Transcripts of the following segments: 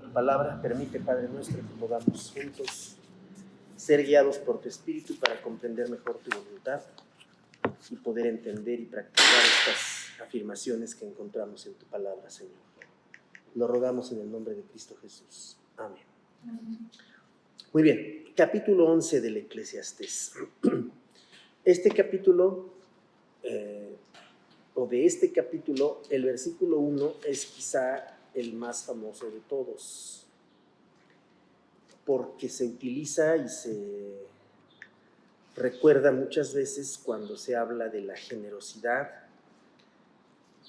Tu palabra, permite, Padre nuestro, que podamos juntos ser guiados por tu Espíritu para comprender mejor tu voluntad y poder entender y practicar estas afirmaciones que encontramos en tu palabra, Señor. Lo rogamos en el nombre de Cristo Jesús. Amén. Muy bien, capítulo 11 del Eclesiastés. Este capítulo, el versículo 1 es quizá el más famoso de todos, porque se utiliza y se recuerda muchas veces cuando se habla de la generosidad,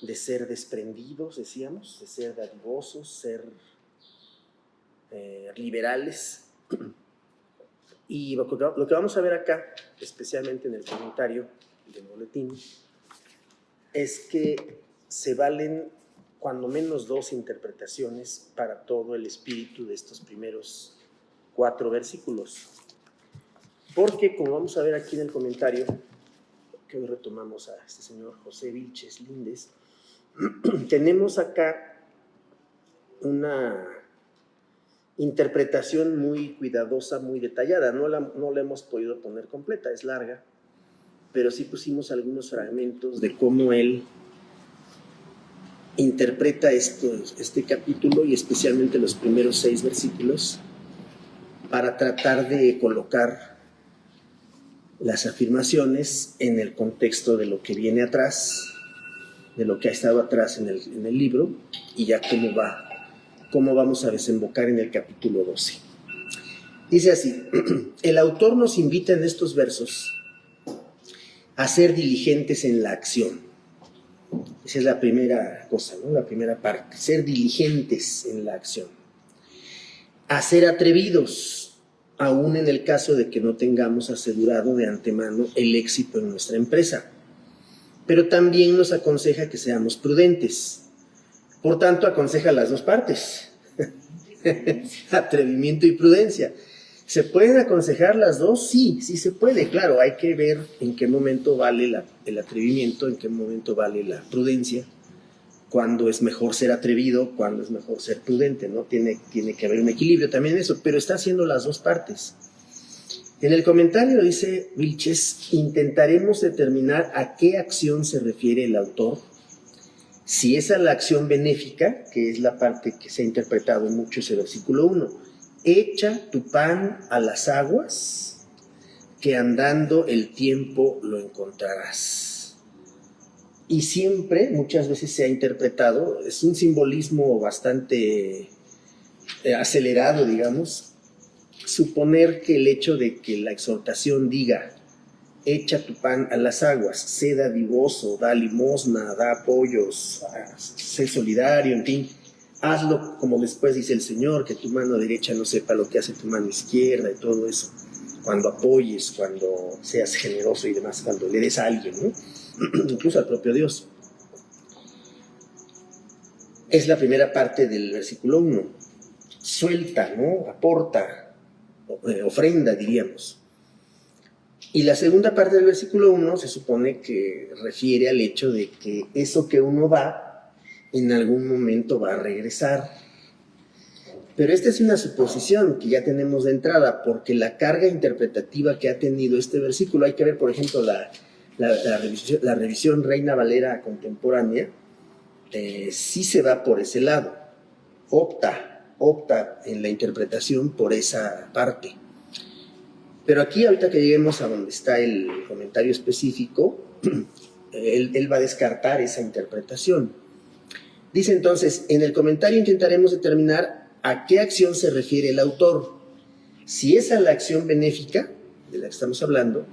de ser desprendidos, decíamos, de ser dadivosos, ser liberales. Y lo que vamos a ver acá, especialmente en el comentario del boletín, es que se valen cuando menos dos interpretaciones para todo el espíritu de estos primeros 4 versículos. Porque, como vamos a ver aquí en el comentario, que hoy retomamos a este señor José Vilches Lindes, tenemos acá una interpretación muy cuidadosa, muy detallada. No la hemos podido poner completa, es larga, pero sí pusimos algunos fragmentos de cómo él interpreta este capítulo y especialmente los primeros 6 versículos para tratar de colocar las afirmaciones en el contexto de lo que viene atrás, de lo que ha estado atrás en el libro y ya cómo vamos a desembocar en el capítulo 12. Dice así: el autor nos invita en estos versos a ser diligentes en la acción. Esa es la primera cosa, ¿no? La primera parte, ser diligentes en la acción. A ser atrevidos, aún en el caso de que no tengamos asegurado de antemano el éxito en nuestra empresa. Pero también nos aconseja que seamos prudentes. Por tanto, aconseja las dos partes, atrevimiento y prudencia. ¿Se pueden aconsejar las dos? Sí se puede, claro, hay que ver en qué momento vale el atrevimiento, en qué momento vale la prudencia, cuándo es mejor ser atrevido, cuándo es mejor ser prudente, ¿no? Tiene que haber un equilibrio también en eso, pero está haciendo las dos partes. En el comentario dice Vilches: intentaremos determinar a qué acción se refiere el autor, si es a la acción benéfica, que es la parte que se ha interpretado mucho ese versículo 1, echa tu pan a las aguas, que andando el tiempo lo encontrarás. Y siempre, muchas veces se ha interpretado, es un simbolismo bastante acelerado, digamos, suponer que el hecho de que la exhortación diga echa tu pan a las aguas, sé dadivoso, da limosna, da apoyos, sé solidario, en fin, hazlo como después dice el Señor, que tu mano derecha no sepa lo que hace tu mano izquierda y todo eso, cuando apoyes, cuando seas generoso y demás, cuando le des a alguien, ¿no? Incluso al propio Dios. Es la primera parte del versículo 1. Suelta, ¿no? Aporta, ofrenda, diríamos. Y la segunda parte del versículo 1 se supone que refiere al hecho de que eso que uno da, en algún momento va a regresar. Pero esta es una suposición que ya tenemos de entrada, porque la carga interpretativa que ha tenido este versículo, hay que ver, por ejemplo, la revisión Reina Valera contemporánea, sí se va por ese lado, opta en la interpretación por esa parte. Pero aquí, ahorita que lleguemos a donde está el comentario específico, él va a descartar esa interpretación. Dice entonces: en el comentario intentaremos determinar a qué acción se refiere el autor. Si es a la acción benéfica, de la que estamos hablando,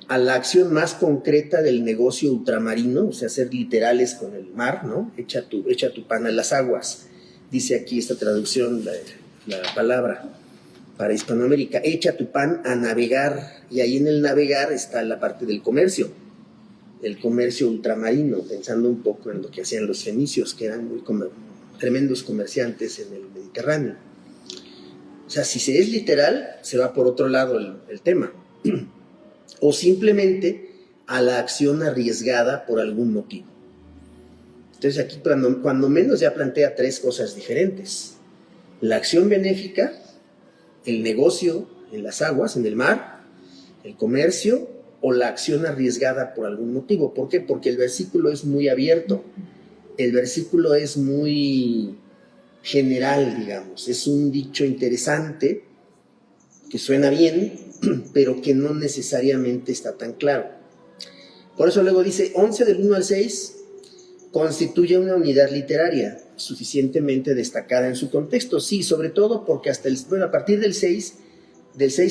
a la acción más concreta del negocio ultramarino, o sea, ser literales con el mar, ¿no? Echa tu pan a las aguas. Dice aquí esta traducción, la palabra para Hispanoamérica, echa tu pan a navegar, y ahí en el navegar está la parte del comercio, el comercio ultramarino, pensando un poco en lo que hacían los fenicios, que eran tremendos comerciantes en el Mediterráneo. O sea, si se es literal, se va por otro lado el tema. O simplemente a la acción arriesgada por algún motivo. Entonces aquí cuando menos ya plantea 3 cosas diferentes. La acción benéfica, el negocio en las aguas, en el mar, el comercio o la acción arriesgada por algún motivo. ¿Por qué? Porque el versículo es muy abierto, el versículo es muy general, digamos, es un dicho interesante que suena bien, pero que no necesariamente está tan claro. Por eso luego dice, 11 del 1 al 6 constituye una unidad literaria suficientemente destacada en su contexto. Sí, sobre todo porque a partir del 6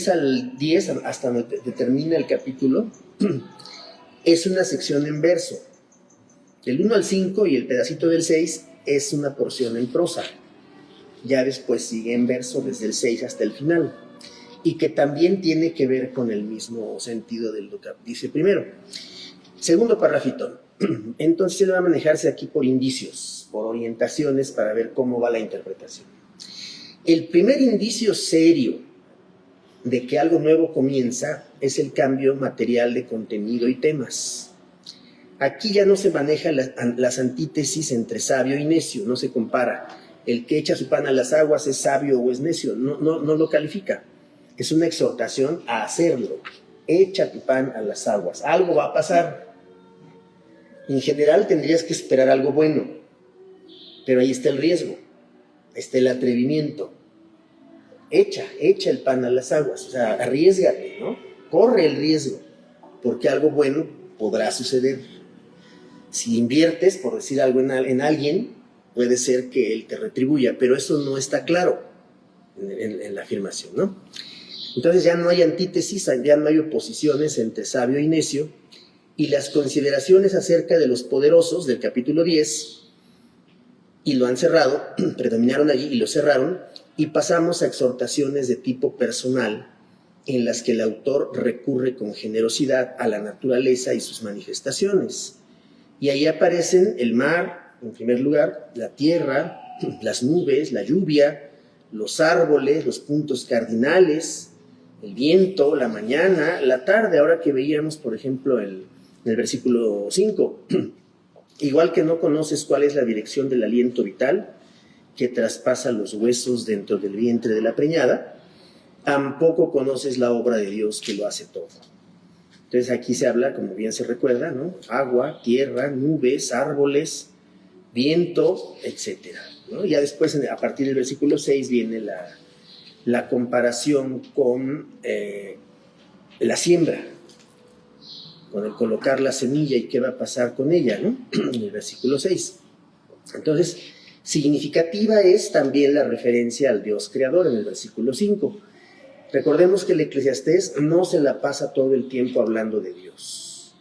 al 10, hasta donde termina el capítulo, es una sección en verso. Del 1 al 5 y el pedacito del 6 es una porción en prosa. Ya después sigue en verso desde el 6 hasta el final. Y que también tiene que ver con el mismo sentido de lo que dice primero. Segundo parrafito. Entonces él va a manejarse aquí por indicios, por orientaciones para ver cómo va la interpretación. El primer indicio serio de que algo nuevo comienza es el cambio material de contenido y temas. Aquí ya no se maneja las antítesis entre sabio y necio, no se compara. El que echa su pan a las aguas es sabio o es necio, no lo califica. Es una exhortación a hacerlo. Echa tu pan a las aguas, algo va a pasar. En general tendrías que esperar algo bueno, pero ahí está el riesgo, está el atrevimiento. Echa el pan a las aguas, o sea, arriésgate, ¿no? Corre el riesgo, porque algo bueno podrá suceder. Si inviertes, por decir algo en alguien, puede ser que él te retribuya, pero eso no está claro en la afirmación, ¿no? Entonces ya no hay antítesis, ya no hay oposiciones entre sabio y necio, y las consideraciones acerca de los poderosos del capítulo 10, y lo han cerrado, predominaron allí y lo cerraron, y pasamos a exhortaciones de tipo personal, en las que el autor recurre con generosidad a la naturaleza y sus manifestaciones. Y ahí aparecen el mar, en primer lugar, la tierra, las nubes, la lluvia, los árboles, los puntos cardinales, el viento, la mañana, la tarde, ahora que veíamos, por ejemplo, en el versículo 5. Igual que no conoces cuál es la dirección del aliento vital que traspasa los huesos dentro del vientre de la preñada, tampoco conoces la obra de Dios que lo hace todo. Entonces aquí se habla, como bien se recuerda, ¿no? Agua, tierra, nubes, árboles, viento, etc., ¿no? Ya después, a partir del versículo 6, viene la comparación con la siembra, con el colocar la semilla y qué va a pasar con ella, ¿no? En el versículo 6. Entonces, significativa es también la referencia al Dios creador en el versículo 5. Recordemos que el Eclesiastés no se la pasa todo el tiempo hablando de Dios.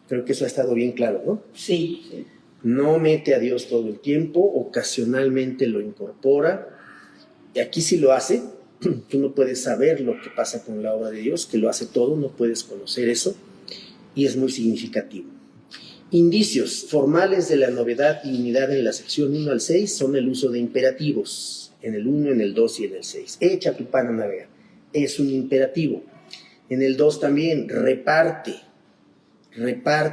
Creo que eso ha estado bien claro, ¿no? Sí. No mete a Dios todo el tiempo, ocasionalmente lo incorpora. Y aquí sí lo hace. Tú no puedes saber lo que pasa con la obra de Dios, que lo hace todo, no puedes conocer eso. Y es muy significativo. Indicios formales de la novedad y unidad en la sección 1 al 6 son el uso de imperativos, en el 1, en el 2 y en el 6. Echa tu pan a navegar, es un imperativo. En el 2 también, reparte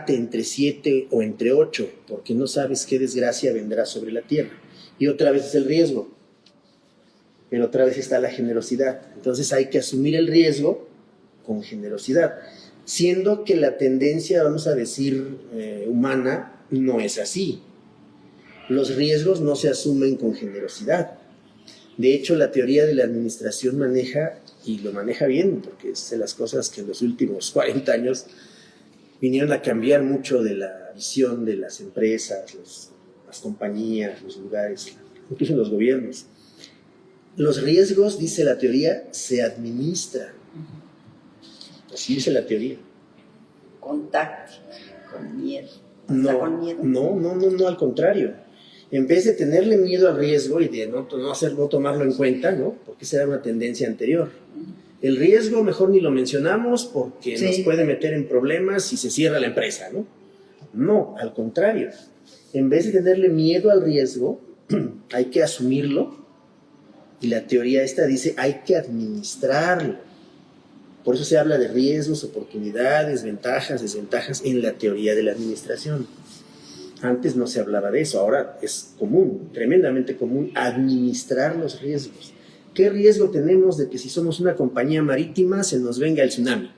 entre 7 o entre 8, porque no sabes qué desgracia vendrá sobre la tierra. Y otra vez es el riesgo, pero otra vez está la generosidad. Entonces hay que asumir el riesgo con generosidad. Siendo que la tendencia, vamos a decir, humana, no es así. Los riesgos no se asumen con generosidad. De hecho, la teoría de la administración maneja, y lo maneja bien, porque es de las cosas que en los últimos 40 años vinieron a cambiar mucho de la visión de las empresas, las compañías, los lugares, incluso los gobiernos. Los riesgos, dice la teoría, se administran. Así dice la teoría. Con tacto, con miedo. No, al contrario. En vez de tenerle miedo al riesgo y de no tomarlo en cuenta, ¿no? Porque esa era una tendencia anterior. El riesgo mejor ni lo mencionamos porque nos puede meter en problemas si se cierra la empresa, ¿no? No, al contrario. En vez de tenerle miedo al riesgo, hay que asumirlo. Y la teoría esta dice, hay que administrarlo. Por eso se habla de riesgos, oportunidades, ventajas, desventajas en la teoría de la administración. Antes no se hablaba de eso, ahora es común, tremendamente común, administrar los riesgos. ¿Qué riesgo tenemos de que si somos una compañía marítima se nos venga el tsunami?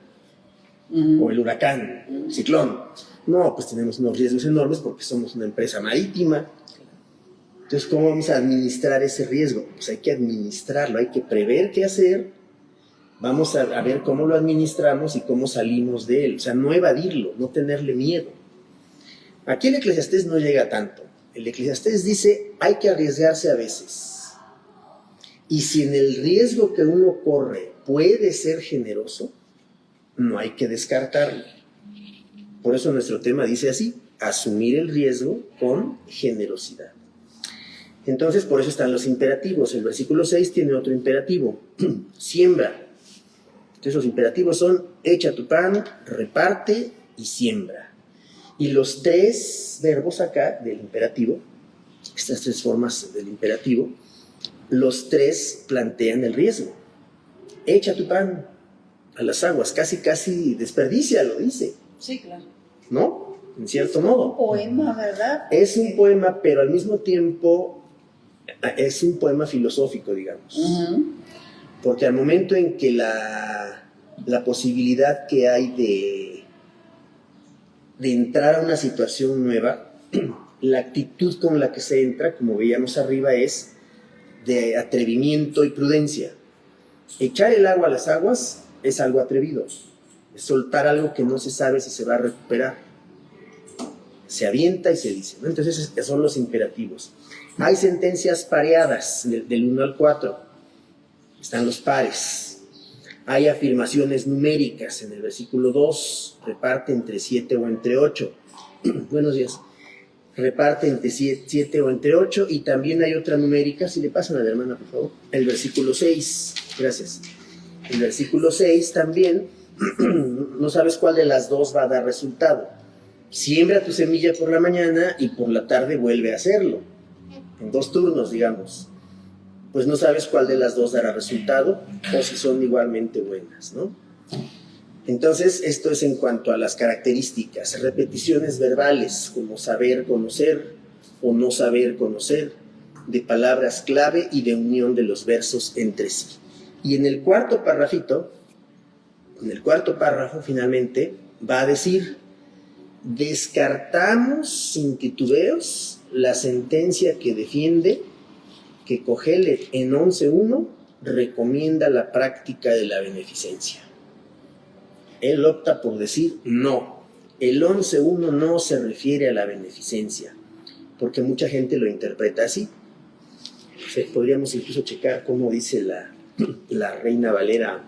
O el huracán, el ciclón. No, pues tenemos unos riesgos enormes porque somos una empresa marítima. Entonces, ¿cómo vamos a administrar ese riesgo? Pues hay que administrarlo, hay que prever qué hacer. Vamos a ver cómo lo administramos y cómo salimos de él. O sea, no evadirlo, no tenerle miedo. Aquí el Eclesiastés no llega tanto. El Eclesiastés dice, hay que arriesgarse a veces. Y si en el riesgo que uno corre puede ser generoso, no hay que descartarlo. Por eso nuestro tema dice así, asumir el riesgo con generosidad. Entonces, por eso están los imperativos. El versículo 6 tiene otro imperativo, siembra. Entonces los imperativos son, echa tu pan, reparte y siembra. Y los tres verbos acá del imperativo, estas tres formas del imperativo, los tres plantean el riesgo. Echa tu pan a las aguas, casi desperdicia, lo dice. Sí, claro. ¿No? En cierto modo. Un poema, ¿verdad? Es un poema, pero al mismo tiempo es un poema filosófico, digamos. Porque al momento en que la posibilidad que hay de entrar a una situación nueva, la actitud con la que se entra, como veíamos arriba, es de atrevimiento y prudencia. Echar el agua a las aguas es algo atrevido, es soltar algo que no se sabe si se va a recuperar. Se avienta y se dice, ¿no? Entonces son los imperativos. Hay sentencias pareadas del 1 al 4, están los pares. Hay afirmaciones numéricas en el versículo 2, reparte entre 7 o entre 8. Buenos días. Reparte entre 7 o entre 8, y también hay otra numérica, si le pasan a la hermana, por favor, el versículo 6, gracias. El versículo 6 también, no sabes cuál de las dos va a dar resultado. Siembra tu semilla por la mañana y por la tarde vuelve a hacerlo, en 2 turnos, digamos. Pues no sabes cuál de las dos dará resultado, o si son igualmente buenas, ¿no? Entonces, esto es en cuanto a las características, repeticiones verbales, como saber conocer o no saber conocer, de palabras clave y de unión de los versos entre sí. Y en el cuarto párrafo, finalmente, va a decir, descartamos sin titubeos la sentencia que defiende que Cogelet en 11.1 recomienda la práctica de la beneficencia. Él opta por decir no. El 11.1 no se refiere a la beneficencia, porque mucha gente lo interpreta así. O sea, podríamos incluso checar cómo dice la Reina Valera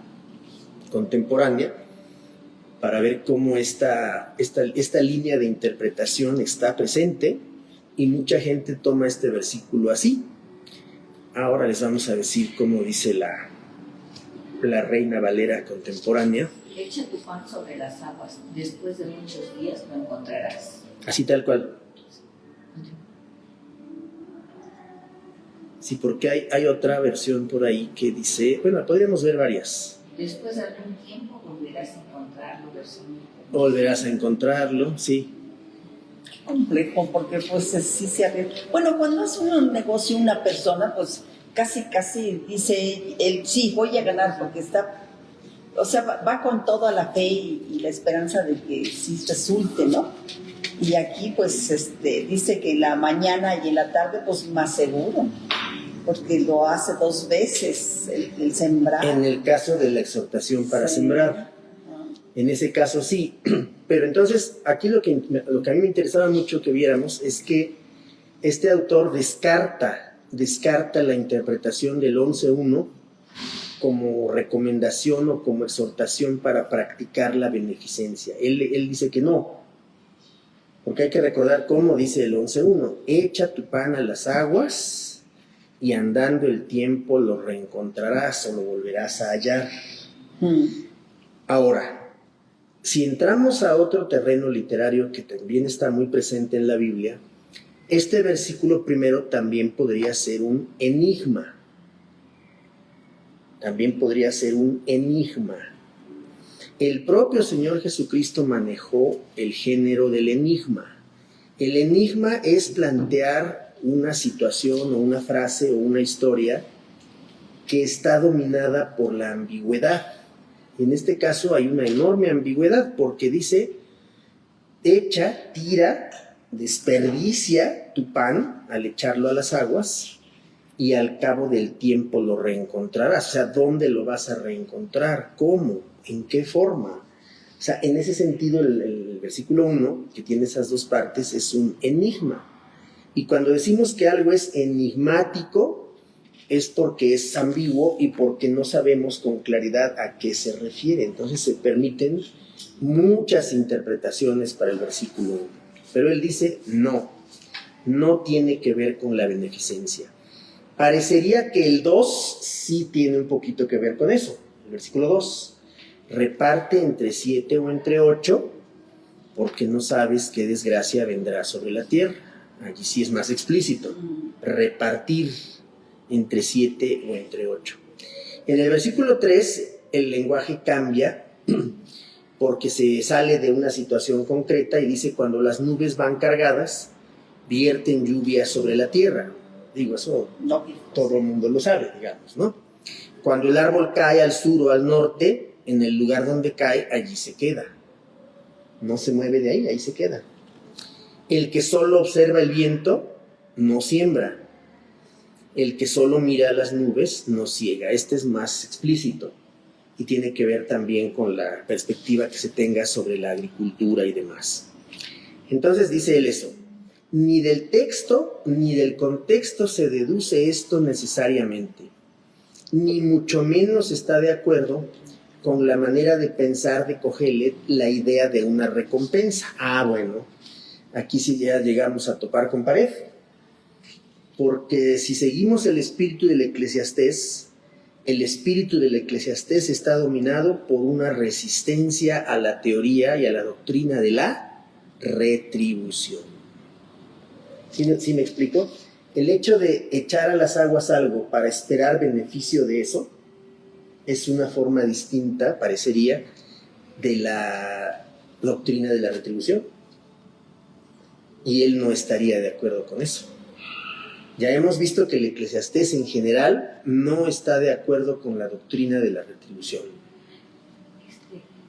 contemporánea para ver cómo esta línea de interpretación está presente, y mucha gente toma este versículo así. Ahora les vamos a decir cómo dice la Reina Valera contemporánea. Echa tu pan sobre las aguas, después de muchos días lo encontrarás. Así tal cual. Sí, porque hay otra versión por ahí que dice, bueno, podríamos ver varias. Después de algún tiempo volverás a encontrarlo, Volverás a encontrarlo, sí. Complejo, porque pues sí se abre. Bueno, cuando hace un negocio una persona, pues casi dice, sí, voy a ganar, porque está, o sea, va con toda la fe y la esperanza de que sí resulte, ¿no? Y aquí pues dice que en la mañana y en la tarde pues más seguro, porque lo hace 2 veces el sembrar. En el caso de la exhortación para sembrar, en ese caso sí. Pero entonces aquí lo que a mí me interesaba mucho que viéramos es que este autor descarta la interpretación del 11.1 como recomendación o como exhortación para practicar la beneficencia. Él dice que no, porque hay que recordar cómo dice el 11.1: echa tu pan a las aguas y andando el tiempo lo reencontrarás o lo volverás a hallar. Ahora, si entramos a otro terreno literario que también está muy presente en la Biblia, este versículo primero también podría ser un enigma. El propio Señor Jesucristo manejó el género del enigma. El enigma es plantear una situación o una frase o una historia que está dominada por la ambigüedad. En este caso hay una enorme ambigüedad porque dice, echa, tira, desperdicia tu pan al echarlo a las aguas y al cabo del tiempo lo reencontrarás. O sea, ¿dónde lo vas a reencontrar? ¿Cómo? ¿En qué forma? O sea, en ese sentido el versículo 1, que tiene esas dos partes, es un enigma. Y cuando decimos que algo es enigmático, es porque es ambiguo y porque no sabemos con claridad a qué se refiere. Entonces se permiten muchas interpretaciones para el versículo 1. Pero él dice, no tiene que ver con la beneficencia. Parecería que el 2 sí tiene un poquito que ver con eso. El versículo 2, reparte entre 7 o entre 8, porque no sabes qué desgracia vendrá sobre la tierra. Allí sí es más explícito. Repartir entre 7 o entre 8. En el versículo 3, el lenguaje cambia porque se sale de una situación concreta y dice, cuando las nubes van cargadas, vierten lluvia sobre la tierra. Digo, eso no, todo el mundo lo sabe, digamos, ¿no? Cuando el árbol cae al sur o al norte, en el lugar donde cae, allí se queda. No se mueve de ahí, ahí se queda. El que solo observa el viento, no siembra. El que solo mira a las nubes, no ciega. Este es más explícito y tiene que ver también con la perspectiva que se tenga sobre la agricultura y demás. Entonces dice él eso. Ni del texto ni del contexto se deduce esto necesariamente, ni mucho menos está de acuerdo con la manera de pensar de Kohelet la idea de una recompensa. Bueno, aquí sí ya llegamos a topar con pared, porque si seguimos el espíritu del Eclesiastés, el espíritu del Eclesiastés está dominado por una resistencia a la teoría y a la doctrina de la retribución. ¿Sí me explico? El hecho de echar a las aguas algo para esperar beneficio de eso es una forma distinta, parecería, de la doctrina de la retribución. Y él no estaría de acuerdo con eso. Ya hemos visto que el Eclesiastés en general no está de acuerdo con la doctrina de la retribución.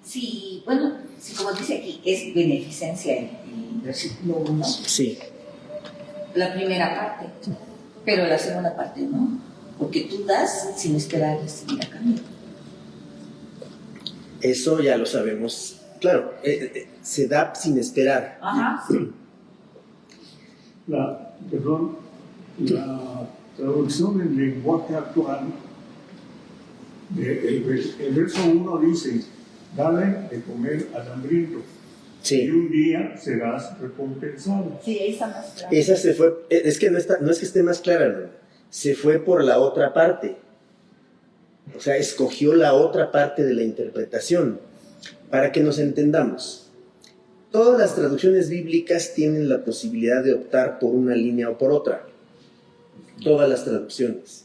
Sí, bueno, sí, como dice aquí, es beneficencia en el versículo 1. Sí. La primera parte, pero la segunda parte no, porque tú das sin esperar recibir a cambio. Eso ya lo sabemos, claro, se da sin esperar. Ajá. Sí. La traducción en lenguaje actual, el verso 1 dice, dale de comer al hambriento. Sí. Y un día serás recompensado. Sí, esa más clara. Esa se fue, es que no es que esté más clara, no. Se fue por la otra parte. O sea, escogió la otra parte de la interpretación. Para que nos entendamos, todas las traducciones bíblicas tienen la posibilidad de optar por una línea o por otra. Todas las traducciones.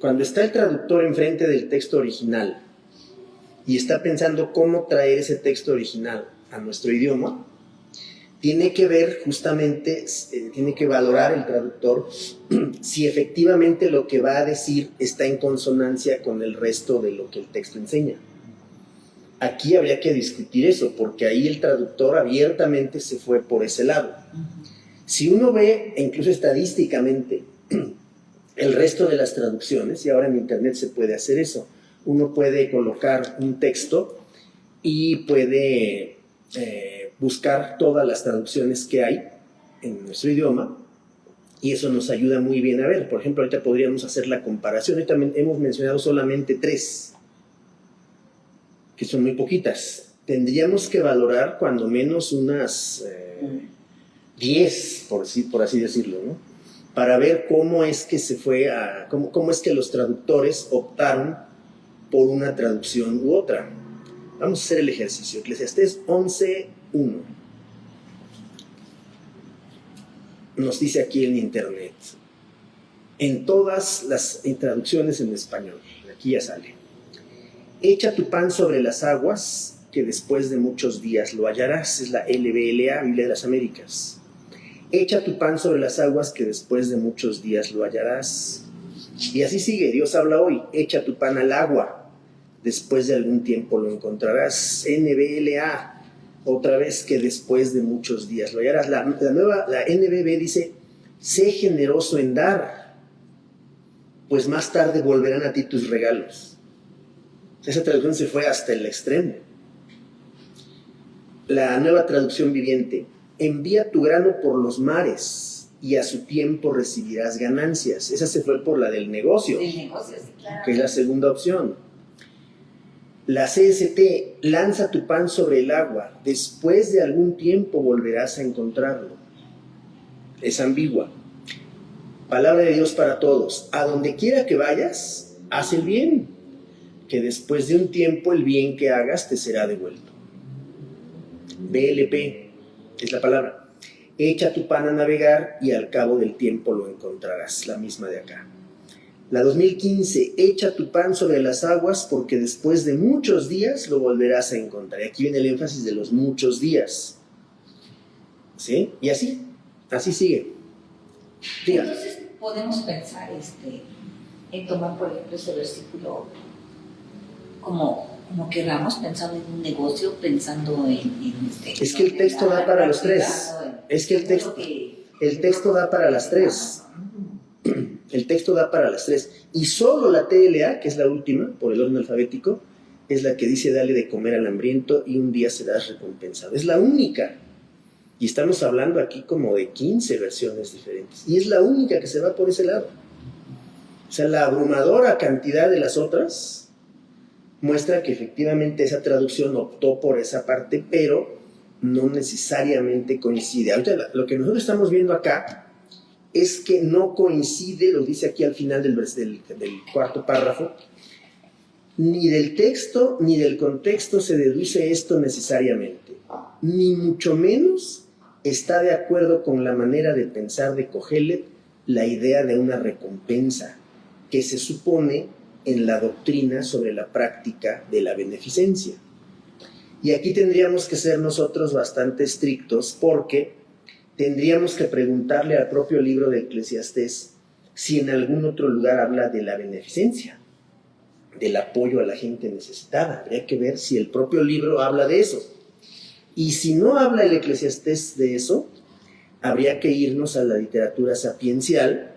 Cuando está el traductor enfrente del texto original y está pensando cómo traer ese texto original a nuestro idioma, tiene que ver justamente, tiene que valorar el traductor si efectivamente lo que va a decir está en consonancia con el resto de lo que el texto enseña. Aquí habría que discutir eso, porque ahí el traductor abiertamente se fue por ese lado. Si uno ve, incluso estadísticamente, el resto de las traducciones, y ahora en internet se puede hacer eso, uno puede colocar un texto y puede buscar todas las traducciones que hay en nuestro idioma, y eso nos ayuda muy bien a ver. Por ejemplo, ahorita podríamos hacer la comparación. Ahorita hemos mencionado solamente 3, que son muy poquitas. Tendríamos que valorar cuando menos unas 10, por así decirlo, ¿no? Para ver cómo es que se fue cómo es que los traductores optaron por una traducción u otra. Vamos a hacer el ejercicio. Eclesiastés 11:1. Nos dice aquí en internet, en todas las traducciones en español, aquí ya sale, echa tu pan sobre las aguas, que después de muchos días lo hallarás. Es la LBLA, Biblia de las Américas. Echa tu pan sobre las aguas que después de muchos días lo hallarás. Y así sigue, Dios habla hoy, echa tu pan al agua, después de algún tiempo lo encontrarás. NBLA, otra vez que después de muchos días lo hallarás. La NBB dice, sé generoso en dar, pues más tarde volverán a ti tus regalos. Esa traducción se fue hasta el extremo. La Nueva Traducción Viviente, envía tu grano por los mares y a su tiempo recibirás ganancias. Esa se fue por la del negocio, El negocio, sí, claro. que es la segunda opción. La CST, lanza tu pan sobre el agua, después de algún tiempo volverás a encontrarlo. Es ambigua. Palabra de Dios para todos, a donde quiera que vayas, haz el bien, que después de un tiempo el bien que hagas te será devuelto. BLP es la palabra. Echa tu pan a navegar y al cabo del tiempo lo encontrarás. La misma de acá. La 2015, echa tu pan sobre las aguas porque después de muchos días lo volverás a encontrar. Y aquí viene el énfasis de los muchos días. ¿Sí? Y así sigue. Diga. Entonces podemos pensar en tomar, por ejemplo, ese versículo como queramos, pensando en un negocio, pensando Es que el texto da para los tres. Es que el texto da para las tres. El texto da para las tres. Y solo la TLA, que es la última, por el orden alfabético, es la que dice dale de comer al hambriento y un día serás recompensado. Es la única. Y estamos hablando aquí como de 15 versiones diferentes. Y es la única que se va por ese lado. O sea, la abrumadora cantidad de las otras muestra que efectivamente esa traducción optó por esa parte, pero no necesariamente coincide. Ahorita lo que nosotros estamos viendo acá es que no coincide, lo dice aquí al final del cuarto párrafo, ni del texto ni del contexto se deduce esto necesariamente, ni mucho menos está de acuerdo con la manera de pensar de Kohelet la idea de una recompensa que se supone en la doctrina sobre la práctica de la beneficencia. Y aquí tendríamos que ser nosotros bastante estrictos porque tendríamos que preguntarle al propio libro de Eclesiastés si en algún otro lugar habla de la beneficencia, del apoyo a la gente necesitada. Habría que ver si el propio libro habla de eso. Y si no habla el Eclesiastés de eso, habría que irnos a la literatura sapiencial,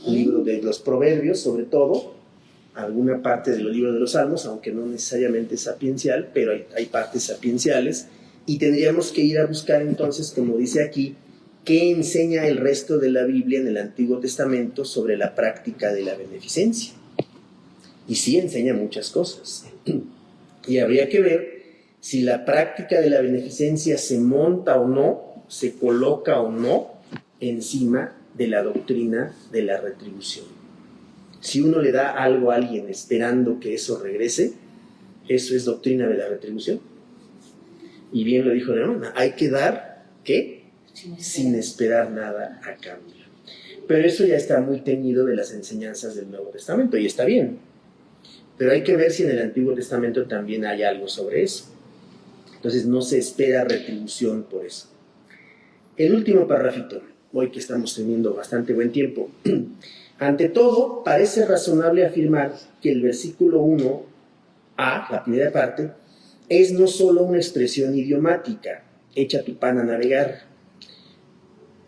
libro de los Proverbios sobre todo, alguna parte de los libros de los Salmos, aunque no necesariamente sapiencial, pero hay partes sapienciales, y tendríamos que ir a buscar entonces, como dice aquí, qué enseña el resto de la Biblia en el Antiguo Testamento sobre la práctica de la beneficencia. Y sí enseña muchas cosas. Y habría que ver si la práctica de la beneficencia se monta o no, se coloca o no encima de la doctrina de la retribución. Si uno le da algo a alguien esperando que eso regrese, eso es doctrina de la retribución. Y bien lo dijo la hermana, hay que dar, ¿qué? Sin esperar nada a cambio. Pero eso ya está muy teñido de las enseñanzas del Nuevo Testamento, y está bien. Pero hay que ver si en el Antiguo Testamento también hay algo sobre eso. Entonces no se espera retribución por eso. El último parrafito, hoy que estamos teniendo bastante buen tiempo. Ante todo, parece razonable afirmar que el versículo 1a, la primera parte, es no solo una expresión idiomática, echa tu pan a navegar,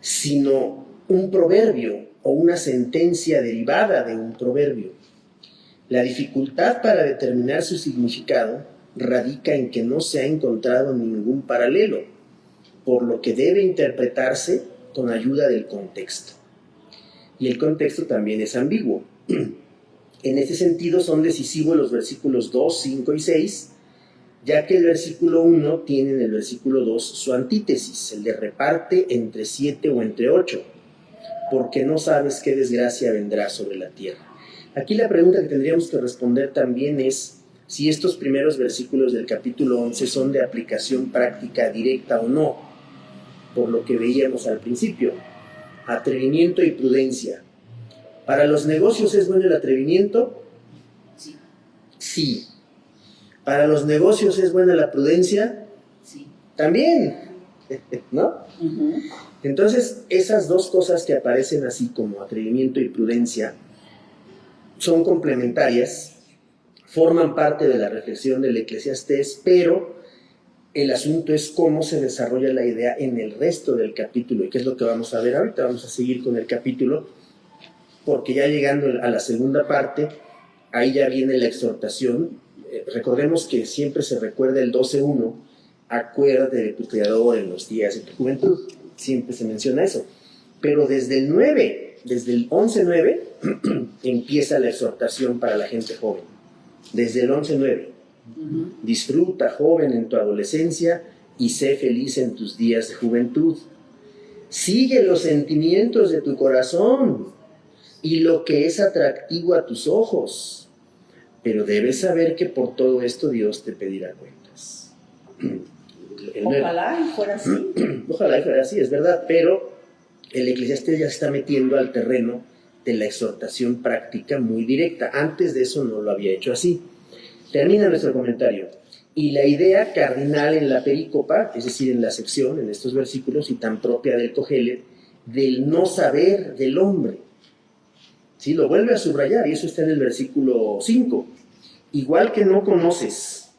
sino un proverbio o una sentencia derivada de un proverbio. La dificultad para determinar su significado radica en que no se ha encontrado ningún paralelo, por lo que debe interpretarse con ayuda del contexto. Y el contexto también es ambiguo. En este sentido son decisivos los versículos 2, 5 y 6, ya que el versículo 1 tiene en el versículo 2 su antítesis, el de reparte entre 7 o entre 8, porque no sabes qué desgracia vendrá sobre la tierra. Aquí la pregunta que tendríamos que responder también es si estos primeros versículos del capítulo 11 son de aplicación práctica directa o no, por lo que veíamos al principio. Atrevimiento y prudencia. ¿Para los negocios es bueno el atrevimiento? Sí. Sí. ¿Para los negocios es buena la prudencia? Sí. También. ¿no? Ujú. Entonces, esas dos cosas que aparecen así como atrevimiento y prudencia son complementarias, forman parte de la reflexión del Eclesiastés, pero el asunto es cómo se desarrolla la idea en el resto del capítulo, y qué es lo que vamos a ver ahorita. Vamos a seguir con el capítulo, porque ya llegando a la segunda parte, ahí ya viene la exhortación. Recordemos que siempre se recuerda el 12:1, acuérdate de tu Creador en los días de tu juventud, siempre se menciona eso, pero desde el 9, desde el 11:9, empieza la exhortación para la gente joven, desde el 11:9. Ujú. Disfruta, joven, en tu adolescencia y sé feliz en tus días de juventud. Sigue los sentimientos de tu corazón y lo que es atractivo a tus ojos, pero debes saber que por todo esto Dios te pedirá cuentas. Ojalá y fuera así. Ojalá y fuera así, es verdad, pero el Eclesiastés ya se está metiendo al terreno de la exhortación práctica muy directa. Antes de eso no lo había hecho así. Termina nuestro comentario. Y la idea cardinal en la perícopa, es decir, en la sección, en estos versículos, y tan propia del Cogelet, del no saber del hombre. ¿Sí? Lo vuelve a subrayar, y eso está en el versículo 5. Igual que no conoces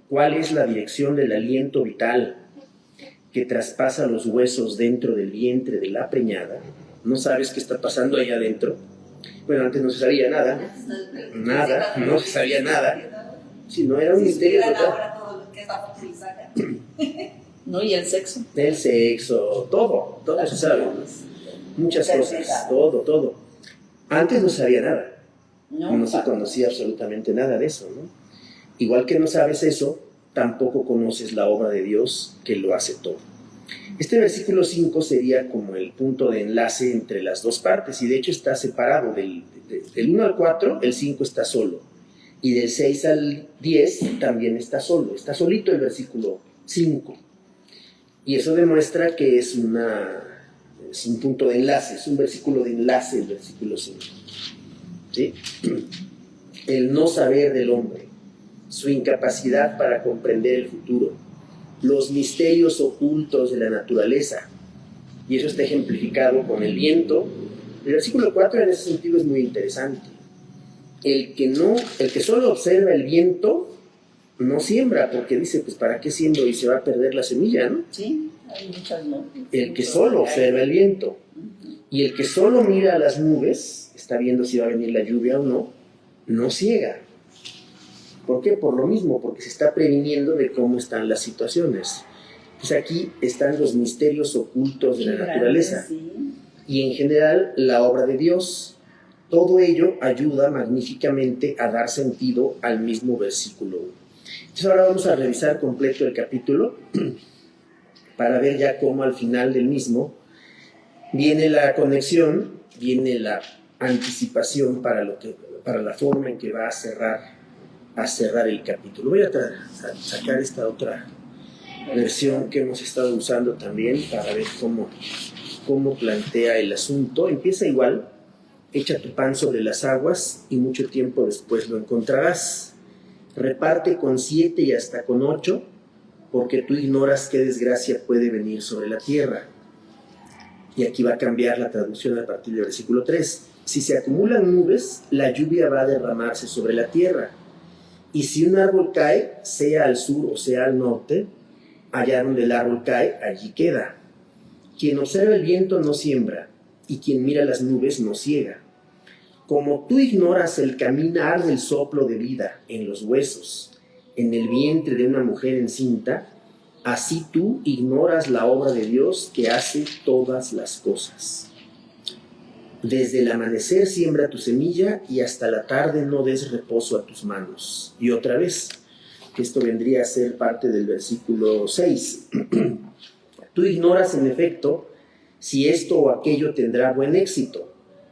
cuál es la dirección del aliento vital que traspasa los huesos dentro del vientre de la preñada, no sabes qué está pasando ahí adentro. Bueno, antes no se sabía nada, no se sabía nada. Sí, no era un misterio total. ¿No? Y el sexo. El sexo, todo se sabe. Muchas cosas, todo. Antes no se sabía nada. No se conocía absolutamente nada de eso, ¿no? Igual que no sabes eso, tampoco conoces la obra de Dios que lo hace todo. Este versículo 5 sería como el punto de enlace entre las dos partes, y de hecho está separado del 1 al 4, el 5 está solo, y del 6 al 10 también está solo, está solito el versículo 5, y eso demuestra que es un punto de enlace, es un versículo de enlace el versículo 5, ¿sí? El no saber del hombre, su incapacidad para comprender el futuro, los misterios ocultos de la naturaleza, y eso está ejemplificado con el viento. El versículo 4 en ese sentido es muy interesante. El que solo observa el viento no siembra, porque dice, pues ¿para qué siembro y se va a perder la semilla, ¿no? Sí, hay muchas, ¿no? El que solo observa el viento y el que solo mira a las nubes, está viendo si va a venir la lluvia o no, no ciega. ¿Por qué? Por lo mismo, porque se está previniendo de cómo están las situaciones. Entonces aquí están los misterios ocultos de la naturaleza, y en general la obra de Dios. Todo ello ayuda magníficamente a dar sentido al mismo versículo 1. Entonces ahora vamos a revisar completo el capítulo para ver ya cómo al final del mismo viene la conexión, viene la anticipación para la forma en que va a cerrar el capítulo. Voy a sacar esta otra versión que hemos estado usando también para ver cómo plantea el asunto. Empieza igual: echa tu pan sobre las aguas y mucho tiempo después lo encontrarás. Reparte con 7 y hasta con 8, porque tú ignoras qué desgracia puede venir sobre la tierra. Y aquí va a cambiar la traducción a partir del versículo 3. Si se acumulan nubes, la lluvia va a derramarse sobre la tierra. Y si un árbol cae, sea al sur o sea al norte, allá donde el árbol cae, allí queda. Quien observa el viento no siembra, y quien mira las nubes no ciega. Como tú ignoras el caminar del soplo de vida en los huesos, en el vientre de una mujer encinta, así tú ignoras la obra de Dios que hace todas las cosas. Desde el amanecer siembra tu semilla y hasta la tarde no des reposo a tus manos. Y otra vez, que esto vendría a ser parte del versículo 6. Tú ignoras en efecto si esto o aquello tendrá buen éxito,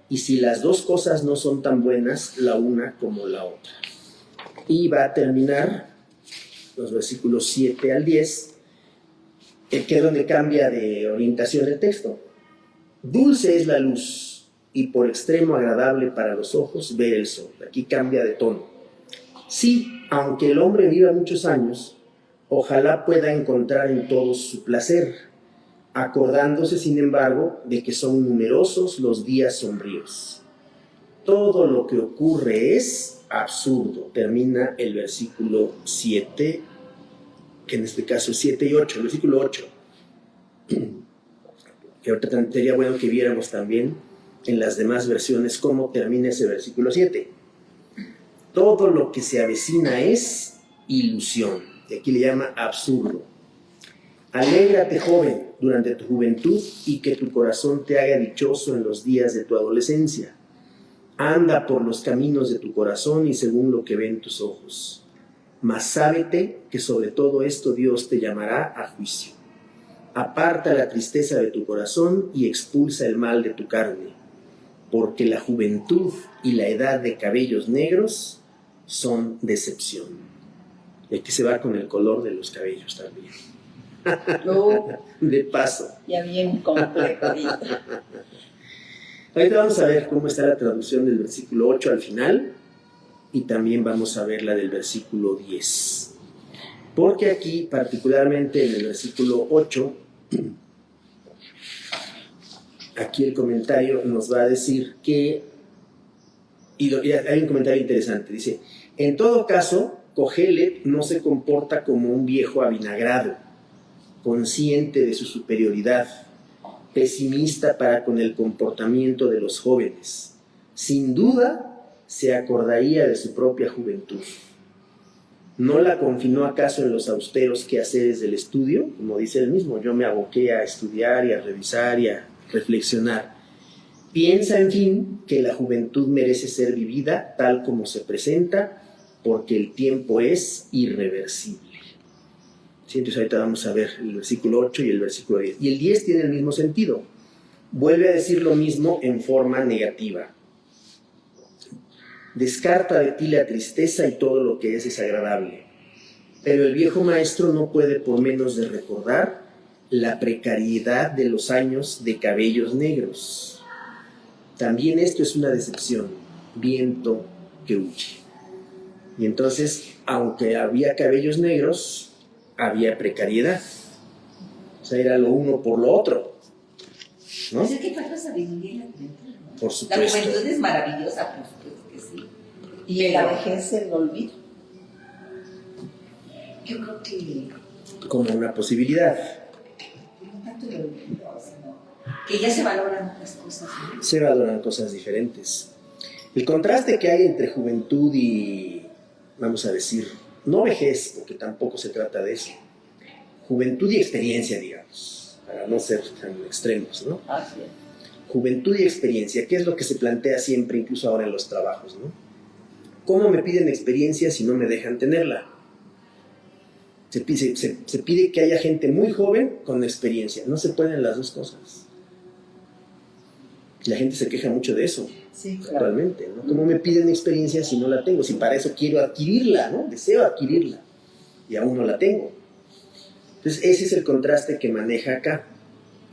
y si las dos cosas no son tan buenas la una como la otra. Y va a terminar los versículos 7 al 10, que es donde cambia de orientación el texto. Dulce es la luz, y por extremo agradable para los ojos ver el sol. Aquí cambia de tono. Sí, aunque el hombre viva muchos años, Ojalá pueda encontrar en todos su placer, acordándose, sin embargo, de que son numerosos los días sombríos. Todo lo que ocurre es absurdo. Termina el versículo 7, que en este caso es 7 y 8, el versículo 8. Que ahorita sería bueno que viéramos también en las demás versiones cómo termina ese versículo 7. Todo lo que se avecina es ilusión. Y aquí le llama absurdo. Alégrate, joven, durante tu juventud y que tu corazón te haga dichoso en los días de tu adolescencia. Anda por los caminos de tu corazón y según lo que ven tus ojos. Mas sábete que sobre todo esto Dios te llamará a juicio. Aparta la tristeza de tu corazón y expulsa el mal de tu carne, porque la juventud y la edad de cabellos negros son decepción. Y aquí se va con el color de los cabellos también. De paso. Ya bien completo. Ahorita vamos a ver cómo está la traducción del versículo 8 al final y también vamos a ver la del versículo 10. Porque aquí, particularmente en el versículo 8, aquí el comentario nos va a decir que, y hay un comentario interesante, dice, en todo caso, Kohelet no se comporta como un viejo avinagrado, consciente de su superioridad, pesimista para con el comportamiento de los jóvenes. Sin duda, se acordaría de su propia juventud. ¿No la confinó acaso en los austeros quehaceres del estudio? Como dice él mismo, yo me aboqué a estudiar y a revisar y a reflexionar. Piensa, en fin, que la juventud merece ser vivida tal como se presenta, porque el tiempo es irreversible. ¿Sí? Entonces ahorita vamos a ver el versículo 8 y el versículo 10. Y el 10 tiene el mismo sentido. Vuelve a decir lo mismo en forma negativa. Descarta de ti la tristeza y todo lo que es desagradable. Pero el viejo maestro no puede por menos de recordar la precariedad de los años de cabellos negros. También esto es una decepción, viento que huye. Y entonces, aunque había cabellos negros, había precariedad. O sea, era lo uno por lo otro, ¿no? Es que falta sabiduría en la juventud, ¿no? Por supuesto. La juventud es maravillosa, por supuesto que sí. Y en la vejez el olvido. Yo creo que Como una posibilidad. no tanto el olvido, sino que ya se valoran otras cosas, ¿no? Se valoran cosas diferentes. El contraste que hay entre juventud y, vamos a decir, no vejez, porque tampoco se trata de eso. Juventud y experiencia, digamos, para no ser tan extremos, ¿no? Así es. Juventud y experiencia, ¿qué es lo que se plantea siempre, incluso ahora en los trabajos, ¿no? ¿Cómo me piden experiencia si no me dejan tenerla? Se pide que haya gente muy joven con experiencia. No se pueden las dos cosas. La gente se queja mucho de eso, Sí, claro. actualmente, ¿no? ¿Cómo me piden experiencia si no la tengo? Si para eso quiero adquirirla, ¿no? Deseo adquirirla y aún no la tengo. Entonces ese es el contraste que maneja acá.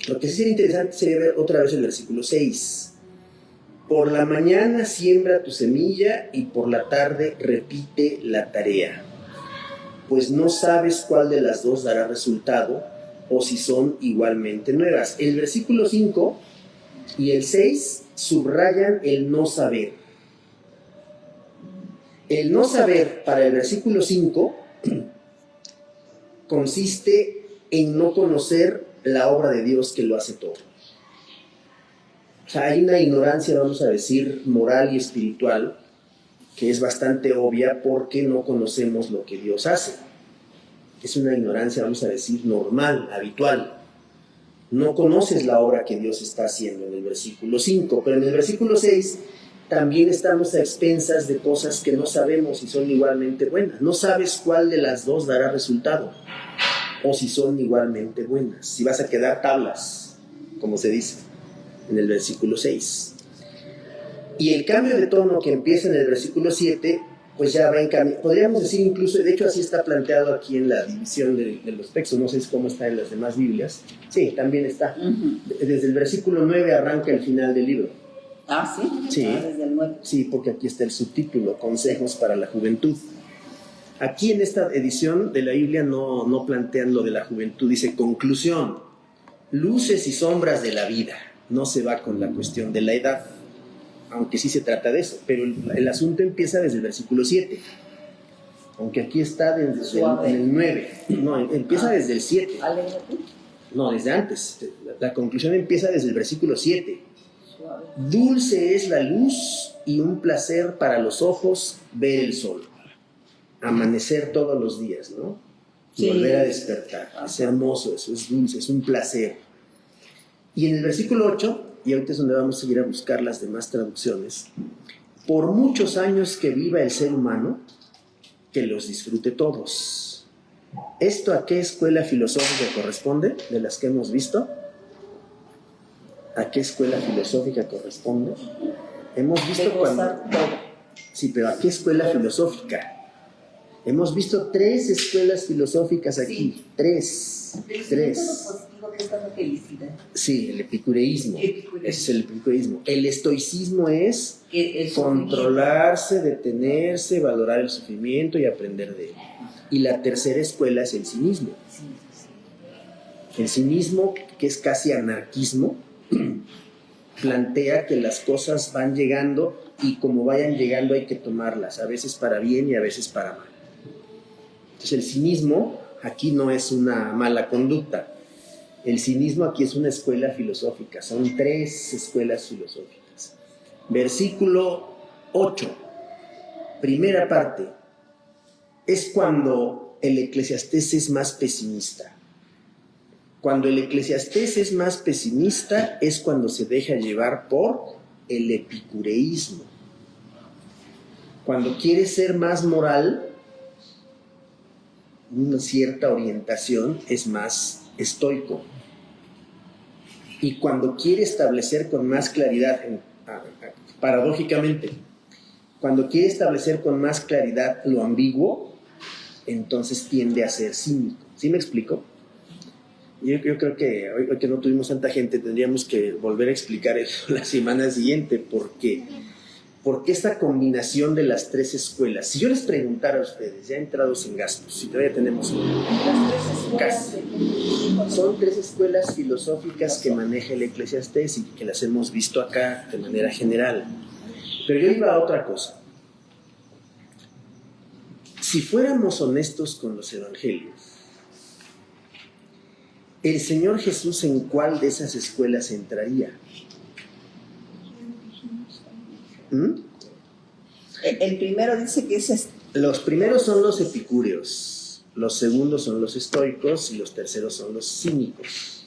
Lo que sí sería interesante sería ver otra vez el versículo 6. Por la mañana siembra tu semilla y por la tarde repite la tarea, pues no sabes cuál de las dos dará resultado o si son igualmente nuevas. El versículo 5 y el 6 subrayan el no saber. El no saber para el versículo 5 consiste en no conocer la obra de Dios que lo hace todo. O sea, hay una ignorancia, vamos a decir, moral y espiritual, que es bastante obvia porque no conocemos lo que Dios hace. Es una ignorancia, vamos a decir, normal, habitual. No conoces la obra que Dios está haciendo en el versículo 5, pero en el versículo 6 también estamos a expensas de cosas que no sabemos si son igualmente buenas. No sabes cuál de las dos dará resultado o si son igualmente buenas. Si vas a quedar tablas, como se dice en el versículo 6. Y el cambio de tono que empieza en el versículo 7, pues ya va en cambio. Podríamos decir incluso, de hecho así está planteado aquí en la división de los textos, no sé cómo está en las demás Biblias. Sí, también está. Desde el versículo 9 arranca el final del libro. Ah, sí. Sí. Ah, desde el 9. Sí, porque aquí está el subtítulo, Consejos para la Juventud. Aquí en esta edición de la Biblia no plantean lo de la juventud, dice conclusión, luces y sombras de la vida. No se va con la cuestión de la edad, aunque sí se trata de eso, pero el asunto empieza desde el versículo 7. Aunque aquí está desde el 9. No, empieza desde el 7. No, desde antes. La conclusión empieza desde el versículo 7. Dulce es la luz y un placer para los ojos ver el sol. Amanecer todos los días, ¿no? Y Sí. volver a despertar. Es hermoso eso, es dulce, es un placer. Y en el versículo 8, y ahorita es donde vamos a seguir a buscar las demás traducciones, por muchos años que viva el ser humano, que los disfrute todos. ¿Esto a qué escuela filosófica corresponde de las que hemos visto? ¿A qué escuela filosófica corresponde? Hemos visto De cuando... gozar todo. Sí, pero ¿a qué escuela filosófica? Hemos visto 3 escuelas filosóficas aquí. Sí. Tres. Positivo que es la felicidad. Sí, el epicureísmo. Epicureísmo. Ese es el epicureísmo. El estoicismo es Que el controlarse, detenerse, valorar el sufrimiento y aprender de él. Y la tercera escuela es el cinismo. El cinismo, que es casi anarquismo, plantea que las cosas van llegando y como vayan llegando hay que tomarlas, a veces para bien y a veces para mal. Entonces el cinismo aquí no es una mala conducta. El cinismo aquí es una escuela filosófica, son 3 escuelas filosóficas. Versículo 8, primera parte, es cuando el Eclesiastés es más pesimista. Cuando el Eclesiastés es más pesimista es cuando se deja llevar por el epicureísmo. Cuando quiere ser más moral, una cierta orientación es más estoico. Y cuando quiere establecer con más claridad, paradójicamente, cuando quiere establecer con más claridad lo ambiguo, entonces tiende a ser cínico. ¿Sí me explico? Yo creo que hoy que no tuvimos tanta gente tendríamos que volver a explicar eso la semana siguiente, porque esta combinación de las 3 escuelas, si yo les preguntara a ustedes, ya entrados en gastos, si todavía tenemos son 3 escuelas filosóficas que maneja el Eclesiastés y que las hemos visto acá de manera general, pero yo iba a otra cosa. Si fuéramos honestos con los evangelios, ¿el Señor Jesús en cuál de esas escuelas entraría? El primero dice que es Los primeros son los epicúreos, los segundos son los estoicos y los terceros son los cínicos.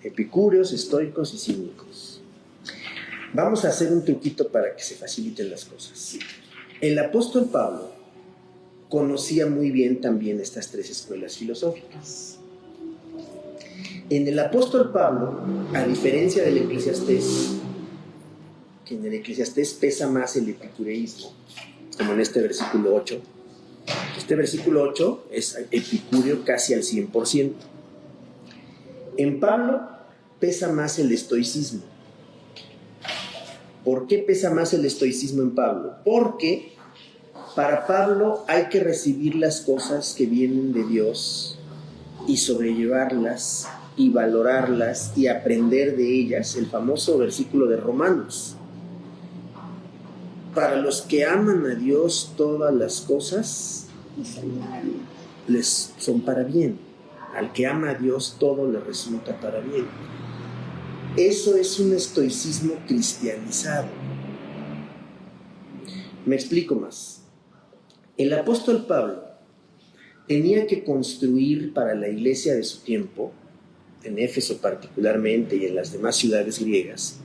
Epicúreos, estoicos y cínicos. Vamos a hacer un truquito para que se faciliten las cosas. El apóstol Pablo conocía muy bien también estas 3 escuelas filosóficas. En el apóstol Pablo, a diferencia del Eclesiastés, que en el Eclesiastés pesa más el epicureísmo, como en este versículo 8. Este versículo 8 es epicúreo casi al 100%. En Pablo pesa más el estoicismo. ¿Por qué pesa más el estoicismo en Pablo? Porque para Pablo hay que recibir las cosas que vienen de Dios y sobrellevarlas y valorarlas y aprender de ellas, el famoso versículo de Romanos. Para los que aman a Dios, todas las cosas les son para bien. Al que ama a Dios, todo le resulta para bien. Eso es un estoicismo cristianizado. Me explico más. El apóstol Pablo tenía que construir para la iglesia de su tiempo, en Éfeso particularmente y en las demás ciudades griegas,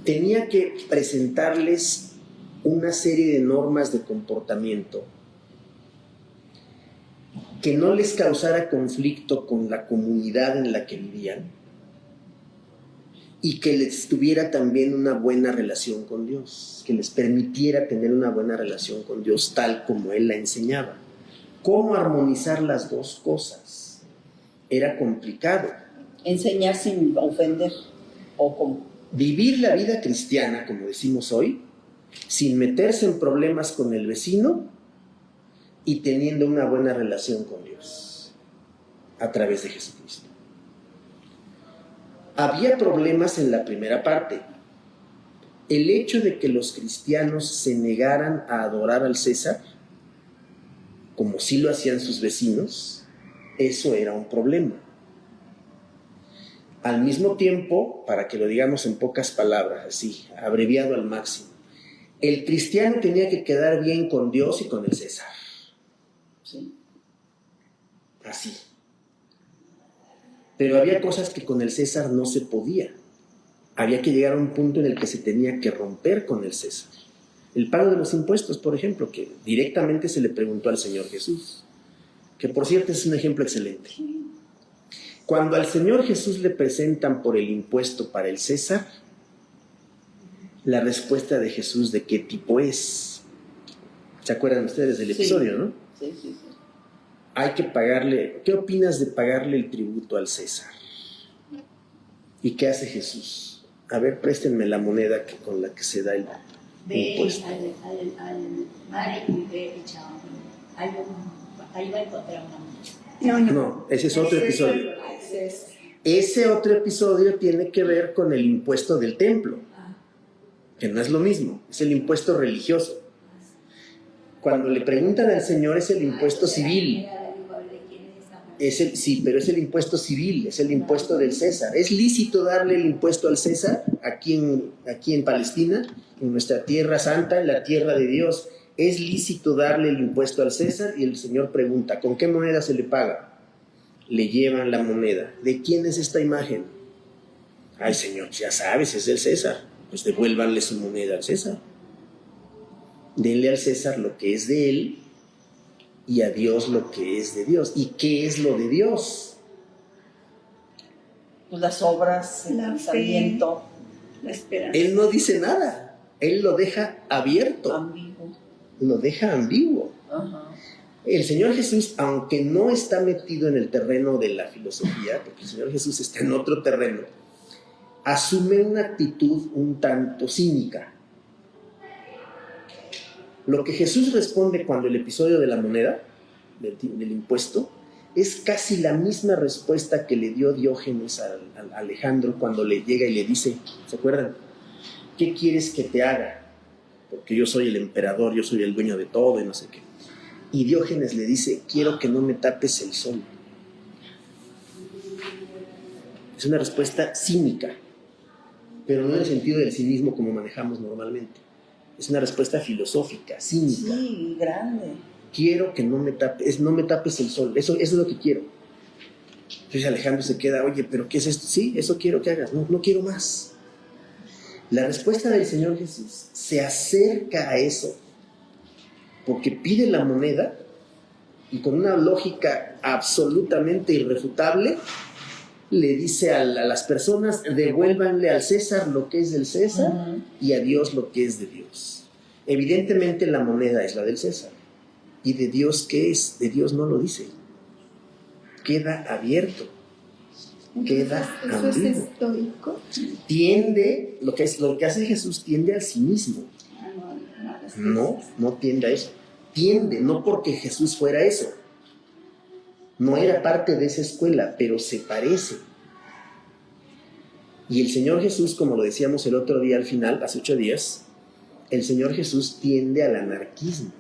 tenía que presentarles una serie de normas de comportamiento que no les causara conflicto con la comunidad en la que vivían y que les tuviera también una buena relación con Dios, que les permitiera tener una buena relación con Dios tal como Él la enseñaba. ¿Cómo armonizar las dos cosas? Era complicado. enseñar sin ofender o como. Vivir la vida cristiana, como decimos hoy, sin meterse en problemas con el vecino y teniendo una buena relación con Dios a través de Jesucristo. Había problemas en la primera parte. El hecho de que los cristianos se negaran a adorar al César, como sí lo hacían sus vecinos, eso era un problema. Al mismo tiempo, para que lo digamos en pocas palabras, así, abreviado al máximo, el cristiano tenía que quedar bien con Dios y con el César. Sí. Así. Pero había cosas que con el César no se podía. Había que llegar a un punto en el que se tenía que romper con el César. El pago de los impuestos, por ejemplo, que directamente se le preguntó al Señor Jesús, que por cierto es un ejemplo excelente. Cuando al Señor Jesús le presentan por el impuesto para el César, la respuesta de Jesús de qué tipo es. ¿Se acuerdan ustedes del episodio, no? Sí, sí, sí. Hay que pagarle. ¿Qué opinas de pagarle el tributo al César? ¿Y qué hace Jesús? A ver, préstenme la moneda con la que se da el impuesto. Al mar y ve, ahí va a encontrar una moneda. No, ese es otro episodio. Ese otro episodio tiene que ver con el impuesto del templo, que no es lo mismo, es el impuesto religioso. Cuando le preguntan al Señor es el impuesto civil. Sí, pero es el impuesto civil, es el impuesto del César. ¿Es lícito darle el impuesto al César aquí en Palestina, en nuestra tierra santa, en la tierra de Dios? ¿Es lícito darle el impuesto al César? Y el Señor pregunta, ¿con qué moneda se le paga? Le llevan la moneda. ¿De quién es esta imagen? Ay, Señor, ya sabes, es del César. Pues devuélvanle su moneda al César. Denle al César lo que es de él y a Dios lo que es de Dios. ¿Y qué es lo de Dios? Pues las obras, el La pensamiento, La esperanza. Él no dice nada. Él lo deja abierto. ambiguo. Lo deja ambiguo. Ajá. El Señor Jesús, aunque no está metido en el terreno de la filosofía, porque el Señor Jesús está en otro terreno, asume una actitud un tanto cínica. Lo que Jesús responde cuando el episodio de la moneda, del impuesto, es casi la misma respuesta que le dio Diógenes a Alejandro cuando le llega y le dice, ¿se acuerdan? ¿Qué quieres que te haga? Porque yo soy el emperador, yo soy el dueño de todo y no sé qué. Y Diógenes le dice, quiero que no me tapes el sol. Es una respuesta cínica, pero no en el sentido del cinismo como manejamos normalmente. Es una respuesta filosófica, cínica. Sí, grande. Quiero que no me tapes el sol. Eso es lo que quiero. Entonces Alejandro se queda, oye, ¿pero qué es esto? Sí, eso quiero que hagas. No quiero más. La respuesta del Señor Jesús se acerca a eso porque pide la moneda y con una lógica absolutamente irrefutable le dice a las personas, devuélvanle al César lo que es del César y a Dios lo que es de Dios. Evidentemente la moneda es la del César. ¿Y de Dios qué es? De Dios no lo dice. Queda abierto. Queda ¿Eso es ambiguo. estoico? Tiende, lo que hace Jesús tiende al cinismo. No tiende a eso. Tiende, no porque Jesús fuera eso. No era parte de esa escuela, pero se parece. Y el Señor Jesús, como lo decíamos el otro día al final, hace 8 días, el Señor Jesús tiende al anarquismo.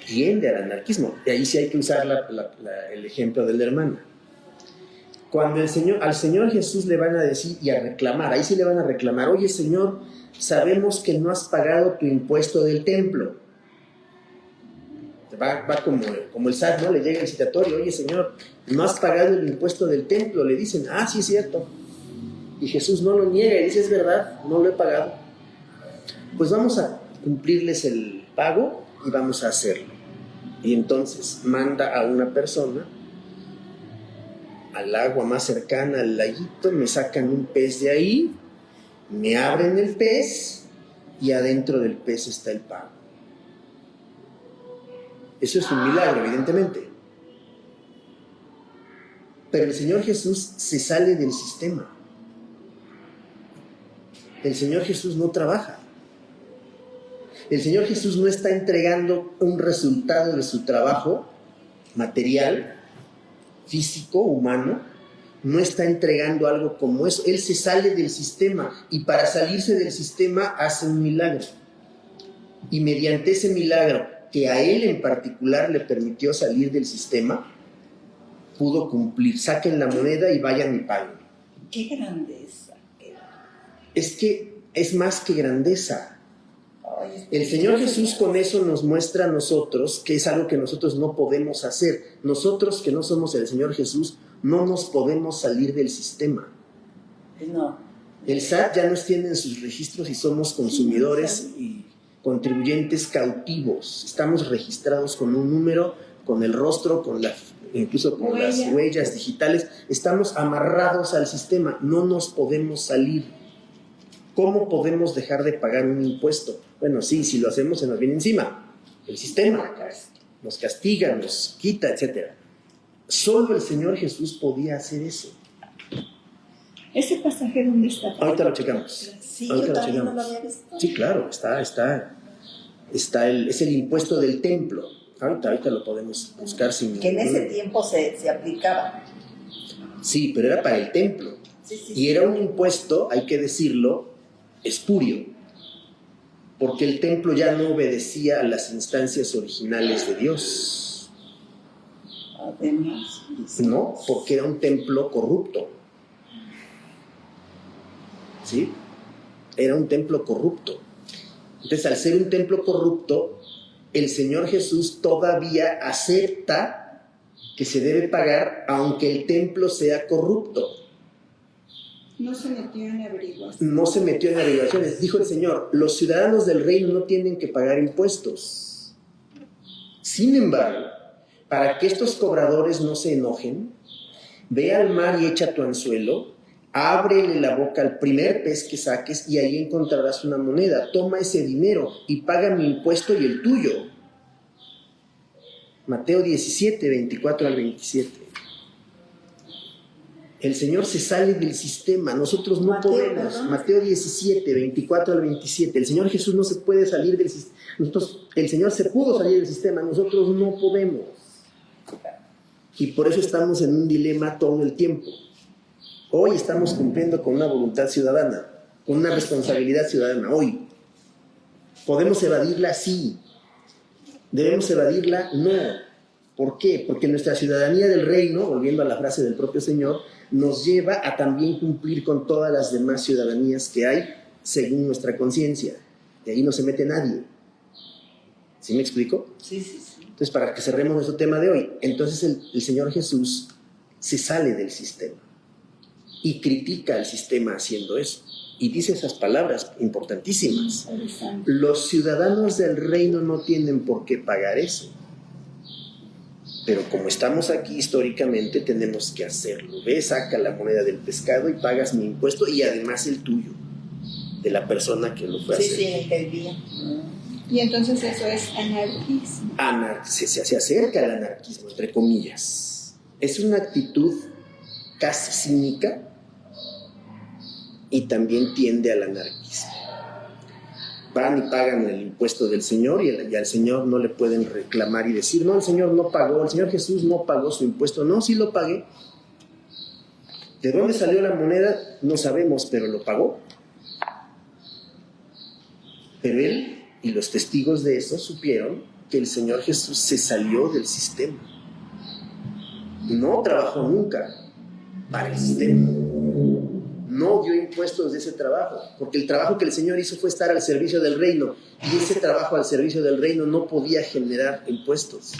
Tiende al anarquismo. Y ahí sí hay que usar el ejemplo de la hermana. Cuando al Señor Jesús le van a decir y a reclamar, ahí sí le van a reclamar, oye Señor, sabemos que no has pagado tu impuesto del templo. Va como el SAT, ¿no? Le llega el citatorio, oye Señor, no has pagado el impuesto del templo. Le dicen, sí es cierto. Y Jesús no lo niega y dice, es verdad, no lo he pagado. Pues vamos a cumplirles el pago y vamos a hacerlo. Y entonces manda a una persona al agua más cercana, al laguito, me sacan un pez de ahí, me abren el pez y adentro del pez está el pago. Eso es un milagro, evidentemente. Pero el Señor Jesús se sale del sistema. El Señor Jesús no trabaja. El Señor Jesús no está entregando un resultado de su trabajo material, físico, humano, no está entregando algo como eso. Él se sale del sistema y para salirse del sistema hace un milagro. Y mediante ese milagro, que a él en particular le permitió salir del sistema, pudo cumplir. Saquen la moneda y vayan y paguen. Qué grandeza. Es que es más que grandeza. Ay, El Señor Jesús con eso nos muestra a nosotros que es algo que nosotros no podemos hacer. Nosotros que no somos el Señor Jesús, no nos podemos salir del sistema. no. El SAT ya nos tiene en sus registros y somos consumidores y contribuyentes cautivos. Estamos registrados con un número, con el rostro, incluso con las huellas digitales. Estamos amarrados al sistema, no nos podemos salir. ¿Cómo podemos dejar de pagar un impuesto? Bueno, sí, si lo hacemos se nos viene encima el sistema, nos castiga, nos quita, etc. Solo el Señor Jesús podía hacer eso. ¿Ese pasaje dónde está? Ahorita lo checamos. Sí, Ahorita yo lo también no checamos. lo había visto. Sí, claro, es el impuesto del templo. Ahorita lo podemos buscar sin Que en ese ningún- tiempo se aplicaba. Sí, pero era para el templo. Sí, Y era un impuesto, hay que decirlo, espurio, porque el templo ya no obedecía a las instancias originales de Dios, Además. ¿no? Porque era un templo corrupto. ¿Sí? Era un templo corrupto. Entonces, al ser un templo corrupto, el Señor Jesús todavía acepta que se debe pagar aunque el templo sea corrupto. No se metió en averiguación. No se metió en averiguaciones. Dijo el Señor, los ciudadanos del reino no tienen que pagar impuestos. Sin embargo, para que estos cobradores no se enojen, ve al mar y echa tu anzuelo, ábrele la boca al primer pez que saques y ahí encontrarás una moneda. Toma ese dinero y paga mi impuesto y el tuyo. Mateo 17, 24 al 27. El Señor se sale del sistema, nosotros no Mateo, podemos. ¿verdad? Mateo 17, 24 al 27. El Señor Jesús no se puede salir del sistema. El Señor se pudo salir del sistema, nosotros no podemos. Y por eso estamos en un dilema todo el tiempo. Hoy estamos cumpliendo con una voluntad ciudadana, con una responsabilidad ciudadana. Hoy. ¿Podemos evadirla? Sí. ¿Debemos evadirla? No. ¿Por qué? Porque nuestra ciudadanía del reino, volviendo a la frase del propio Señor, nos lleva a también cumplir con todas las demás ciudadanías que hay según nuestra conciencia. De ahí no se mete nadie. ¿Sí me explico? Sí, sí, sí. Entonces, para que cerremos nuestro tema de hoy, entonces el Señor Jesús se sale del sistema y critica al sistema haciendo eso. Y dice esas palabras importantísimas. Los ciudadanos del reino no tienen por qué pagar eso. Pero como estamos aquí históricamente, tenemos que hacerlo. Ve, saca la moneda del pescado y pagas mi impuesto y además el tuyo, de la persona que lo fue a Sí, hacer. sí, entendía. Y entonces eso es anarquismo. Se acerca al anarquismo, entre comillas. Es una actitud casi cínica y también tiende al anarquismo. Van y pagan el impuesto del Señor y al Señor no le pueden reclamar y decir, no, el Señor no pagó, el Señor Jesús no pagó su impuesto. No, sí lo pagué. ¿De dónde salió la moneda? No sabemos, pero lo pagó. Pero él y los testigos de eso supieron que el Señor Jesús se salió del sistema. No trabajó nunca para el sistema. No dio impuestos de ese trabajo, porque el trabajo que el Señor hizo fue estar al servicio del reino, y ese trabajo al servicio del reino no podía generar impuestos.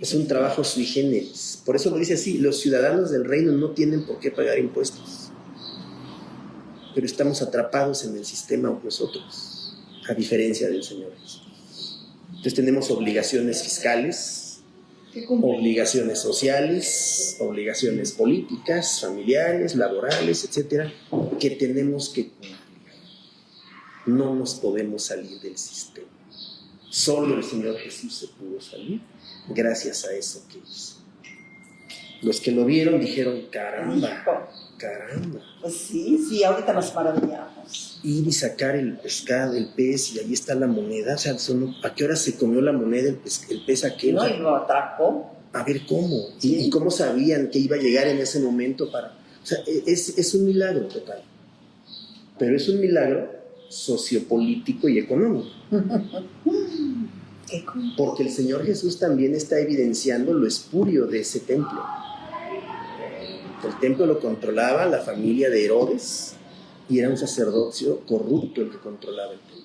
Es un trabajo sui generis. Por eso lo dice así, los ciudadanos del reino no tienen por qué pagar impuestos. Pero estamos atrapados en el sistema nosotros, a diferencia del Señor Jesús. Entonces tenemos obligaciones fiscales, obligaciones sociales, obligaciones políticas, familiares, laborales, etcétera, que tenemos que cumplir. No nos podemos salir del sistema. Solo el Señor Jesús se pudo salir gracias a eso que hizo. Los que lo vieron dijeron, caramba, Caramba. Pues sí, ahorita nos maravillamos. Ir y sacar el pescado, el pez, y ahí está la moneda. O sea, ¿a qué hora se comió la moneda, el pez aquel? No, O sea, y lo atracó. a ver cómo. Sí. Y cómo sabían que iba a llegar en ese momento para. O sea, es un milagro total. Pero es un milagro sociopolítico y económico. Qué cool. Porque el Señor Jesús también está evidenciando lo espurio de ese templo. El templo lo controlaba la familia de Herodes y era un sacerdocio corrupto el que controlaba el templo.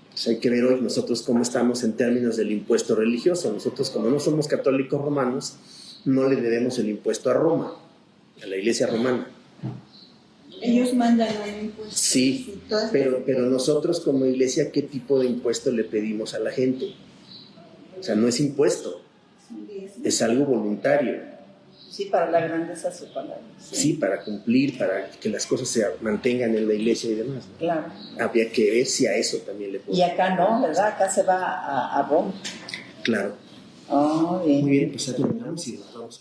Entonces hay que ver hoy nosotros cómo estamos en términos del impuesto religioso. Nosotros, como no somos católicos romanos, no le debemos el impuesto a Roma, a la iglesia romana. Ellos mandan un impuesto. Sí, pero nosotros como iglesia, ¿qué tipo de impuesto le pedimos a la gente? O sea, no es impuesto, es algo voluntario. Sí, para la grandeza de su palabra. Sí, para cumplir, para que las cosas se mantengan en la iglesia y demás, ¿no? Claro. Habría que ver si a eso también le Y podemos. acá no, ¿verdad? Acá se va a Roma. Claro. Oh, bien. Muy bien, pues ya terminamos y nos vamos.